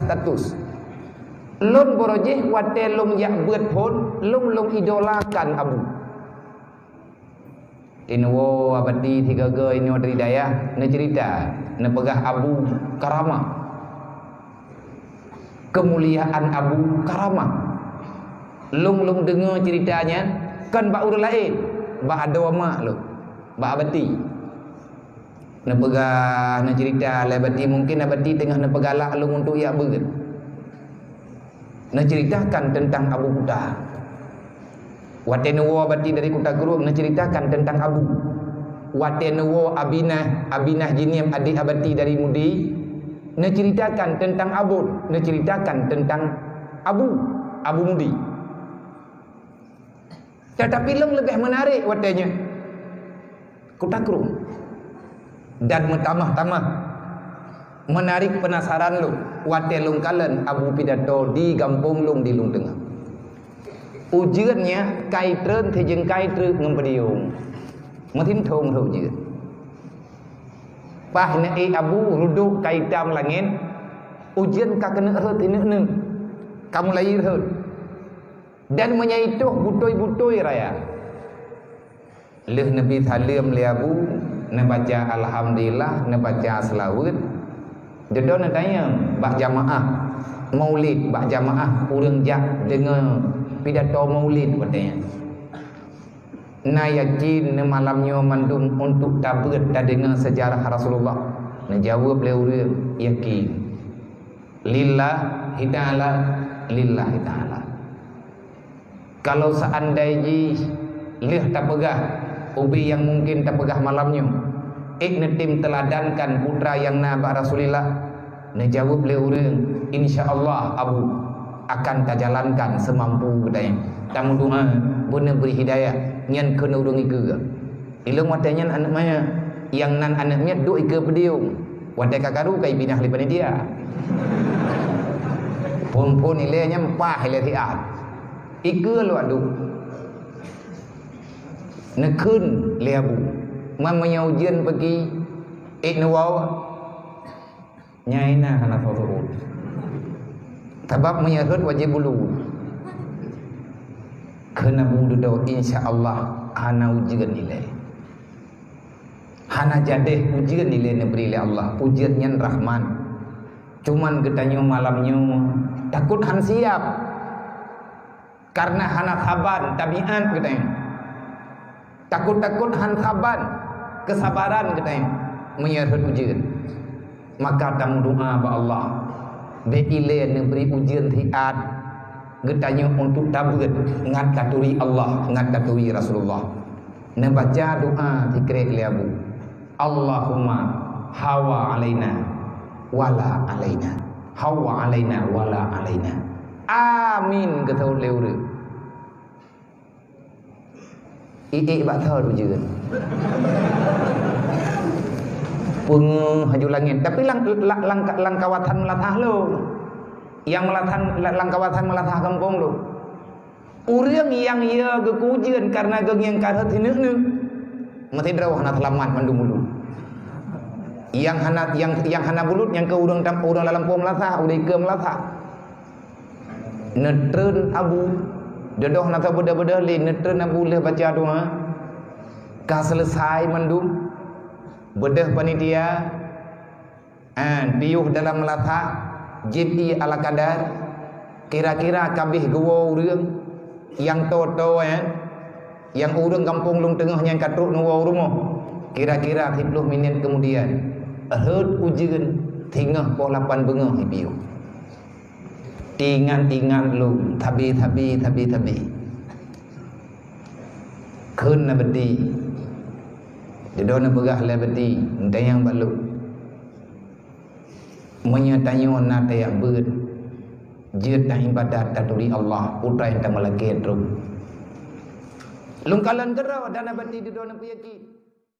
status. Lung borojeh wate lung yak buat pun lung idolakan Abu. Inwo abadi tiga ge ini dari daya ne cerita ne pegah Abu karamah. Kemuliaan Abu karamah. Lung dengar ceritanya kan bak urang lain, bak ada mak lu, bak abadi. Ne pegah ne cerita le abadi mungkin abadi tengah ne pegalak lung untuk yak beut. Ne ceritakan tentang Abu Kuta. Watenuwo abadi dari Kuta Gerung ne ceritakan tentang Abu. Watenuwo Abinah Jinim adik abadi dari Mudi ne ceritakan tentang Abu, ne ceritakan tentang Abu Mudi. Tetapi lebih menarik watenya Kuta Gerung. Dan tamah-tamah menarik penasaran lu wate lung kalen Abu pidato di kampung lung di lung tengah. Ujiannya kai trơn thì dừng kai trơn ngempediung. Matin thong thau je. Pahna Abu ruduk kai tam langit. Ujian ka kena heret ini. Kamu lahir heret. Dan menyaituh butoi-butoi raya. Leh Nabi salim le Abu, ne baca alhamdulillah, ne baca selawat. Dedo ne tanya, bak jamaah Maulid, bak jamaah urang jak dengan pidato Maulid katanya. Na yakin ne malamnya mandum untuk tabut dan dengar sejarah Rasulullah. Ne jawab le urang yakin. Lillahi ta'ala, lillahi ta'ala. Kalau seandainya leh tak pegah ubi yang mungkin tak pegah malamnya, iknetim teladankan putra yang nabak Rasulullah. Ne jawab le urang, insyaallah Abu akan tajalankan semampu katanya. Tamu doa benar beri hidayah nyan kena urang ike. Ilung watanya anak maya yang nan anaknya duk ike pediung. Watai kakaru kai pindah li panitia. Pun ilenya empah ile tiat. Ike lu adu. Nekun le Abu. Mamanya ujian pergi iknawau nyaina kana turun. Sebab menyerut wajib bulu. Kena budu insyaallah hana ujian nilai. Hana jadeh ujian nilai neberi oleh Allah. Ujian yang Rahman. Cuman ketanya malamnya takut han siap. Karena hana sabar tabiat katanya. Takut han sabar kesabaran katanya menyerut ujian. Maka tamu doa ba Allah. Beile neberi ujian tiat getanya untuk tabut ngat katuri Allah ngat katuri Rasulullah. Ne baca doa dikre le Abu. Allahumma hawa alaina wala alaina. Hawa alaina wala alaina. Amin ketau le ure. Ba thơ ujian. Pung haju langit tapi langkawatan melatah lo yang langkawatan melatah kampung lo urang yang ia gekujian karena geng yang karhat hineuk mati drawah na telamat mandum mulut yang hana bulut yang ke urang dalam pom melatah udah ke melatah netreun Abu dedoh na beda-beda li netreun Abu leh baca doa ka selesai mandum bedah panitia piuh dalam melatah JP ala kadar kira-kira kabih gua urang yang toto yang urang kampung lung tengah yang katruk nuwa rumah kira-kira 30 minit kemudian herd ujian tingah po 8 bengah piuh tingan lung tabi keun na bedi Didona begah lebedi dayang balu menyatanya nata yang ber jid dah ibadat taturi Allah putra yang tak melaki lungkalan gerau dan abadi didona piyaki